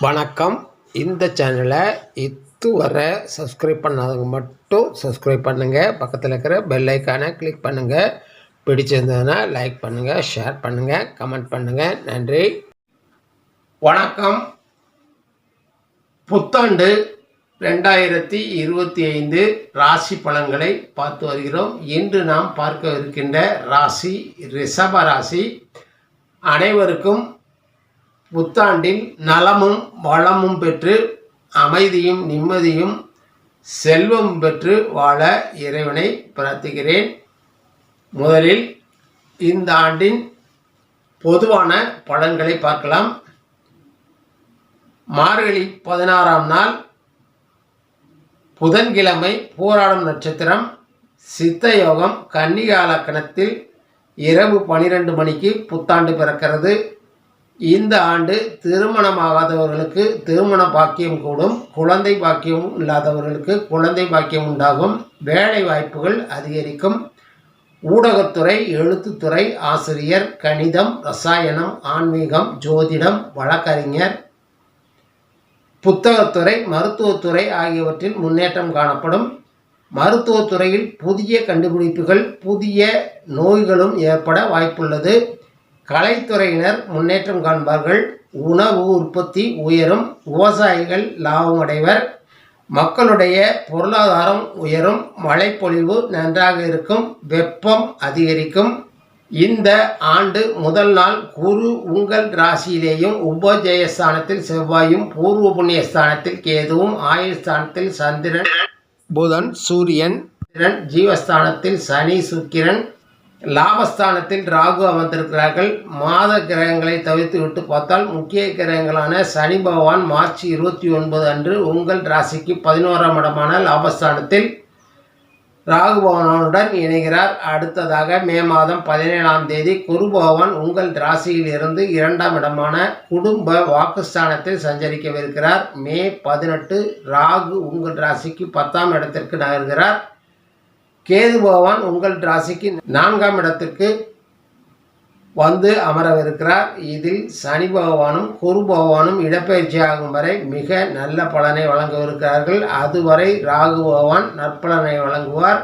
வணக்கம். இந்த சேனலை இதுவரை சப்ஸ்கிரைப் பண்ணாதவங்க மட்டும் சப்ஸ்கிரைப் பண்ணுங்கள். பக்கத்தில் இருக்கிற பெல் ஐக்கானை கிளிக் பண்ணுங்கள். பிடிச்சிருந்ததுன்னா லைக் பண்ணுங்கள், ஷேர் பண்ணுங்கள், கமெண்ட் பண்ணுங்கள். நன்றி. வணக்கம். புத்தாண்டு 2025 ராசி பலன்களை பார்த்து வருகிறோம். இன்று நாம் பார்க்க இருக்கின்ற ராசி ரிஷப ராசி. அனைவருக்கும் புத்தாண்டில் நலமும் வளமும் பெற்று அமைதியும் நிம்மதியும் செல்வம் பெற்று வாழ இறைவனை பிரார்த்திக்கிறேன். முதலில் இந்த ஆண்டின் பொதுவான பலன்களை பார்க்கலாம். மார்கழி 16ஆம் நாள் புதன்கிழமை, பூராடம் நட்சத்திரம், சித்த யோகம், கன்னிகா லக்னத்தில் இரவு 12 மணிக்கு புத்தாண்டு பிறக்கிறது. இந்த ஆண்டு திருமணமாகாதவர்களுக்கு திருமண பாக்கியம் கூடும். குழந்தை பாக்கியம் இல்லாதவர்களுக்கு குழந்தை பாக்கியம் உண்டாகும். வேலை வாய்ப்புகள் அதிகரிக்கும். ஊடகத்துறை, எழுத்துத்துறை, ஆசிரியர், கணிதம், ரசாயனம், ஆன்மீகம், ஜோதிடம், வழக்கறிஞர், புத்தகத்துறை, மருத்துவத்துறை ஆகியவற்றில் முன்னேற்றம் காணப்படும். மருத்துவத்துறையில் புதிய கண்டுபிடிப்புகள், புதிய நோய்களும் ஏற்பட வாய்ப்புள்ளது. கலைத்துறையினர் முன்னேற்றம் காண்பார்கள். உணவு உற்பத்தி உயரும். விவசாயிகள் லாபம் அடைவர். மக்களுடைய பொருளாதாரம் உயரும். மழைப்பொழிவு நன்றாக இருக்கும். வெப்பம் அதிகரிக்கும். இந்த ஆண்டு முதல் நாள் குரு உங்கள் ராசியிலேயும், உபஜயஸ்தானத்தில் செவ்வாயும், பூர்வ புண்ணிய ஸ்தானத்தில் கேதுவும், ஆயுள் ஸ்தானத்தில் சந்திரன், புதன், சூரியன், ஜீவஸ்தானத்தில் சனி, சுக்கிரன், லாபஸ்தானத்தில் ராகு அமர்ந்திருக்கிறார்கள். மாத கிரகங்களை தவிர்த்து விட்டு பார்த்தால் முக்கிய கிரகங்களான சனி பகவான் மார்ச் 29 அன்று உங்கள் ராசிக்கு 11ஆம் இடமான லாபஸ்தானத்தில் ராகு பகவானுடன் இணைகிறார். அடுத்ததாக மே மாதம் 17ஆம் தேதி குரு பகவான் உங்கள் ராசியில் இருந்து 2ஆம் இடமான குடும்ப வாக்குஸ்தானத்தில் சஞ்சரிக்கவிருக்கிறார். மே 18 ராகு உங்கள் ராசிக்கு 10ஆம் இடத்திற்கு நகர்கிறார். கேது பகவான் உங்கள் ராசிக்கு 4ஆம் இடத்திற்கு வந்து அமரவிருக்கிறார். இதில் சனி பகவானும் குரு பகவானும் இடப்பெயர்ச்சி ஆகும் வரை மிக நல்ல பலனை வழங்கவிருக்கிறார்கள். அதுவரை ராகு பகவான் நற்பலனை வழங்குவார்.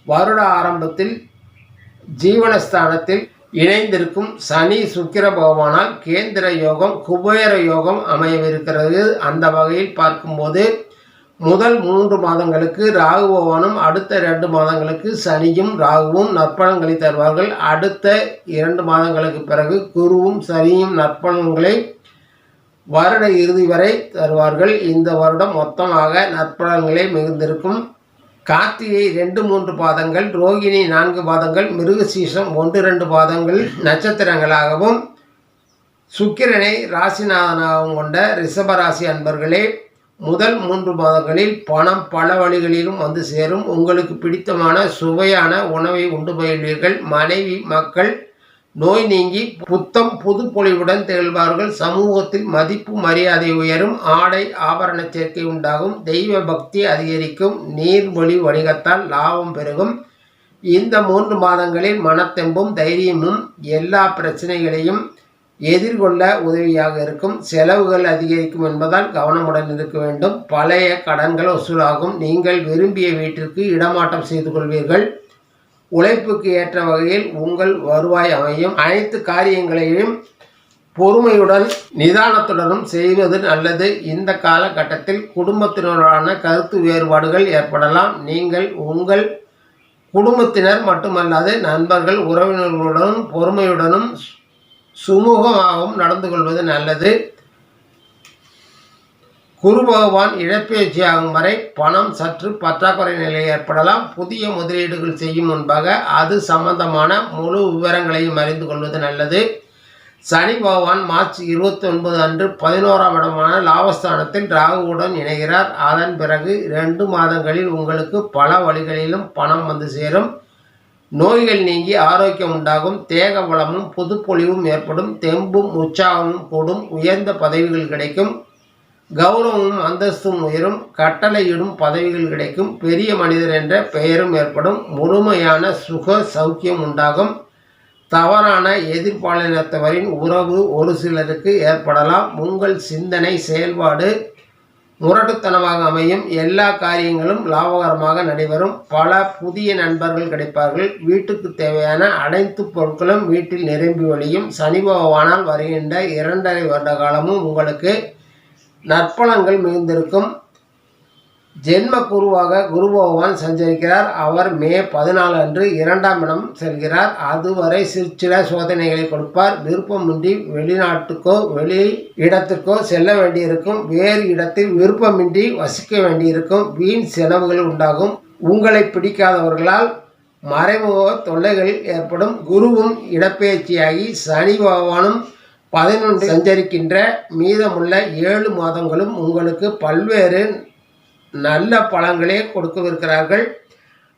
வருட ஆரம்பத்தில் ஜீவனஸ்தானத்தில் இணைந்திருக்கும் சனி சுக்கிர பகவானால் கேந்திர யோகம், குபேர யோகம் அமையவிருக்கிறது. அந்த வகையில் பார்க்கும்போது முதல் 3 மாதங்களுக்கு ராகு பகவானும், அடுத்த 2 மாதங்களுக்கு சனியும் ராகுவும் நற்பலன்களை தருவார்கள். அடுத்த 2 மாதங்களுக்கு பிறகு குருவும் சனியும் நற்பலன்களை வருட இறுதி வரை தருவார்கள். இந்த வருடம் மொத்தமாக நற்பலன்களே மிகுந்திருக்கும். கார்த்திகை 2-3 பாதங்கள், ரோகிணி 4 பாதங்கள், மிருகசீஷம் 1-2 பாதங்கள் நட்சத்திரங்களாகவும், சுக்கிரனை ராசிநாதனாகவும் கொண்ட ரிஷபராசி அன்பர்களே, முதல் 3 மாதங்களில் பணம் பல வழிகளிலும் வந்து சேரும். உங்களுக்கு பிடித்தமான சுவையான உணவை உண்டு பயில்வீர்கள். மனைவி மக்கள் நோய் நீங்கி புத்தம் புது பொலிவுடன் திகழ்வார்கள். சமூகத்தில் மதிப்பு மரியாதை உயரும். ஆடை ஆபரண சேர்க்கை உண்டாகும். தெய்வ பக்தி அதிகரிக்கும். நீர்வழி வணிகத்தால் லாபம் பெருகும். இந்த 3 மாதங்களில் மனத்தெம்பும் தைரியமும் எல்லா பிரச்சனைகளையும் எதிர்கொள்ள உதவியாக இருக்கும். செலவுகள் அதிகரிக்கும் என்பதால் கவனமுடன் இருக்க வேண்டும். பழைய கடன்கள் வசூலாகும். நீங்கள் விரும்பிய வீட்டிற்கு இடமாற்றம் செய்து கொள்வீர்கள். உழைப்புக்கு ஏற்ற வகையில் உங்கள் வருவாய் அமையும். அனைத்து காரியங்களையும் பொறுமையுடன் நிதானத்துடனும் செய்வது நல்லது. இந்த காலகட்டத்தில் குடும்பத்தினரான கருத்து வேறுபாடுகள் ஏற்படலாம். நீங்கள் உங்கள் குடும்பத்தினர் மட்டுமல்லாது நண்பர்கள், உறவினர்களுடனும் பொறுமையுடனும் சுமூகமாகவும் நடந்து கொள்வது நல்லது. குரு பகவான் இடப்பெயர்ச்சியாகும் வரை பணம் சற்று பற்றாக்குறை நிலை ஏற்படலாம். புதிய முதலீடுகள் செய்யும் முன்பாக அது சம்பந்தமான முழு விவரங்களையும் அறிந்து கொள்வது நல்லது. சனி பகவான் மார்ச் 29 அன்று 11ஆம் இடமான லாபஸ்தானத்தில் ராகுவுடன் இணைகிறார். அதன் பிறகு 2 மாதங்களில் உங்களுக்கு பல வழிகளிலும் பணம் வந்து சேரும். நோய்கள் நீங்கி ஆரோக்கியம் உண்டாகும். தேக வளமும் புதுப்பொலிவும் ஏற்படும். தெம்பும் உற்சாகமும் கூடும். உயர்ந்த பதவிகள் கிடைக்கும். கௌரவமும் அந்தஸ்தும் உயரும். கட்டளையிடும் பதவிகள் கிடைக்கும். பெரிய மனிதர் என்ற பெயரும் ஏற்படும். முழுமையான சுக சௌக்கியம் உண்டாகும். தவறான எதிர்பாலினத்தவரின் உறவு ஒரு சிலருக்கு ஏற்படலாம். உங்கள் சிந்தனை செயல்பாடு முரட்டுத்தனமாக அமையும். எல்லா காரியங்களும் லாபகரமாக நடைபெறும். பல புதிய நண்பர்கள் கிடைப்பார்கள். வீட்டுக்கு தேவையான அனைத்து பொருட்களும் வீட்டில் நிரம்பி வழியும். சனி பகவானால் வருகின்ற 2.5 வருட காலமும் உங்களுக்கு நற்பலன்கள் மிகுந்திருக்கும். ஜென்ம குருவாக குரு பகவான் சஞ்சரிக்கிறார். அவர் மே 14 அன்று 2ஆம் இடம் செல்கிறார். அதுவரை சிற்சில சோதனைகளை கொடுப்பார். விருப்பமின்றி வெளிநாட்டுக்கோ வெளி இடத்திற்கோ செல்ல வேண்டியிருக்கும். வேறு இடத்தில் விருப்பமின்றி வசிக்க வேண்டியிருக்கும். வீண் செலவுகள் உண்டாகும். உங்களை பிடிக்காதவர்களால் மறைமுக தொல்லைகள் ஏற்படும். குருவும் இடப்பெயர்ச்சியாகி சனி பகவானும் 11 சஞ்சரிக்கின்ற மீதமுள்ள 7 மாதங்களும் உங்களுக்கு பல்வேறு நல்ல பலன்களே கொடுக்கவிருக்கிறார்கள்.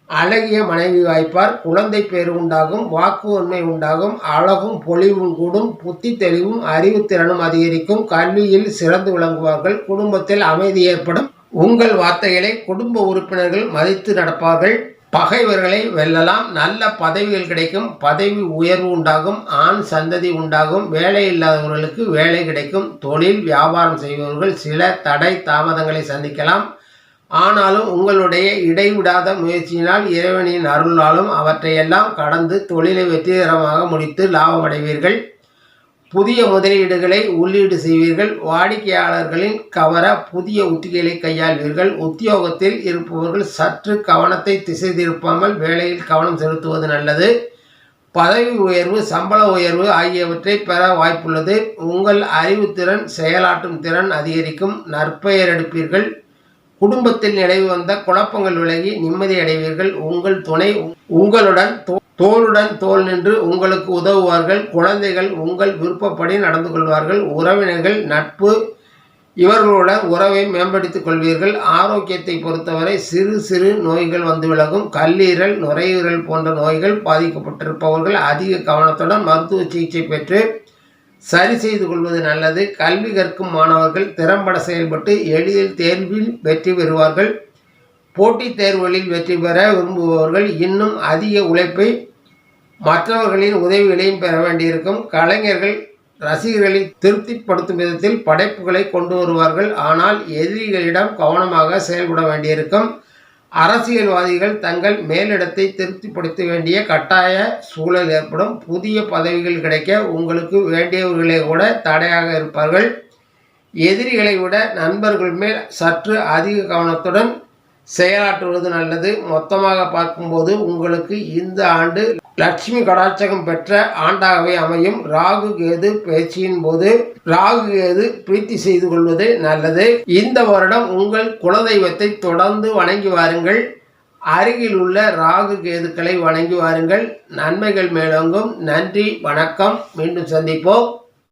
அழகிய மனைவி வாய்ப்பார். குழந்தை பேறு உண்டாகும். வாக்கு உண்மை உண்டாகும். அழகும் பொலிவும் கூடும். புத்தி தெளிவும் அறிவுத்திறனும் அதிகரிக்கும். கல்வியில் சிறந்து விளங்குவார்கள். குடும்பத்தில் அமைதி ஏற்படும். உங்கள் வார்த்தைகளை குடும்ப உறுப்பினர்கள் மதித்து நடப்பார்கள். பகைவர்களை வெல்லலாம். நல்ல பதவிகள் கிடைக்கும். பதவி உயர்வு உண்டாகும். ஆண் சந்ததி உண்டாகும். வேலை இல்லாதவர்களுக்கு வேலை கிடைக்கும். தொழில் வியாபாரம் செய்பவர்கள் சில தடை தாமதங்களை சந்திக்கலாம். ஆனாலும் உங்களுடைய இடைவிடாத முயற்சியினால் இறைவனின் அருளாலும் அவற்றையெல்லாம் கடந்து தொழிலை வெற்றிகரமாக முடித்து லாபமடைவீர்கள். புதிய முதலீடுகளை உள்ளீடு செய்வீர்கள். வாடிக்கையாளர்களின் கவர புதிய உத்திகளை கையாள்வீர்கள். உத்தியோகத்தில் இருப்பவர்கள் சற்று கவனத்தை திசை திருப்பாமல் வேலையில் கவனம் செலுத்துவது நல்லது. பதவி உயர்வு சம்பள உயர்வு ஆகியவற்றை பெற வாய்ப்புள்ளது. உங்கள் அறிவுத்திறன் செயலாற்றும் திறன் அதிகரிக்கும். நற்பெயர் எடுப்பீர்கள். குடும்பத்தில் நிலவி வந்த குழப்பங்கள் விலகி நிம்மதி அடைவீர்கள். உங்கள் துணை உங்களுடன் தோளுடன் தோள் நின்று உங்களுக்கு உதவுவார்கள். குழந்தைகள் உங்கள் விருப்பப்படி நடந்து கொள்வார்கள். உறவினர்கள் நட்பு இவர்களுடன் உறவை மேம்படுத்திக் கொள்வீர்கள். ஆரோக்கியத்தை பொறுத்தவரை சிறு சிறு நோய்கள் வந்து விலகும். கல்லீரல் நுரையீரல் போன்ற நோய்கள் பாதிக்கப்பட்டிருப்பவர்கள் அதிக கவனத்துடன் மருத்துவ சிகிச்சை பெற்று சரி செய்து கொள்வது நல்லது. கல்வி கற்கும் மாணவர்கள் திறம்பட செயல்பட்டு எளிதில் தேர்வில் வெற்றி பெறுவார்கள். போட்டித் தேர்வுகளில் வெற்றி பெற விரும்புபவர்கள் இன்னும் அதிக உழைப்பை மற்றவர்களின் உதவிகளையும் பெற வேண்டியிருக்கும். கலைஞர்கள் ரசிகர்களை திருப்திப்படுத்தும் விதத்தில் படைப்புகளை கொண்டு வருவார்கள். ஆனால் எதிரிகளிடம் கவனமாக செயல்பட வேண்டியிருக்கும். அரசியல்வாதிகள் தங்கள் மேலிடத்தை திருப்திப்படுத்த வேண்டிய கட்டாய சூழல் ஏற்படும். புதிய பதவிகள் கிடைக்க உங்களுக்கு வேண்டியவர்களே கூட தடையாக இருப்பார்கள். எதிரிகளை விட நண்பர்கள் மேல் சற்று அதிக கவனத்துடன் செயலாற்றுவது நல்லது. மொத்தமாக பார்க்கும்போது உங்களுக்கு இந்த ஆண்டு லட்சுமி கடாட்சகம் பெற்ற ஆண்டாகவே அமையும். ராகு கேது பயிற்சியின் போது ராகு கேது பிரீத்தி செய்து கொள்வது நல்லது. இந்த வருடம் உங்கள் குலதெய்வத்தை தொடர்ந்து வணங்கி வாருங்கள். அருகில் உள்ள ராகு கேதுக்களை வணங்கி வாருங்கள். நன்மைகள் மேலோங்கும். நன்றி, வணக்கம். மீண்டும் சந்திப்போம்.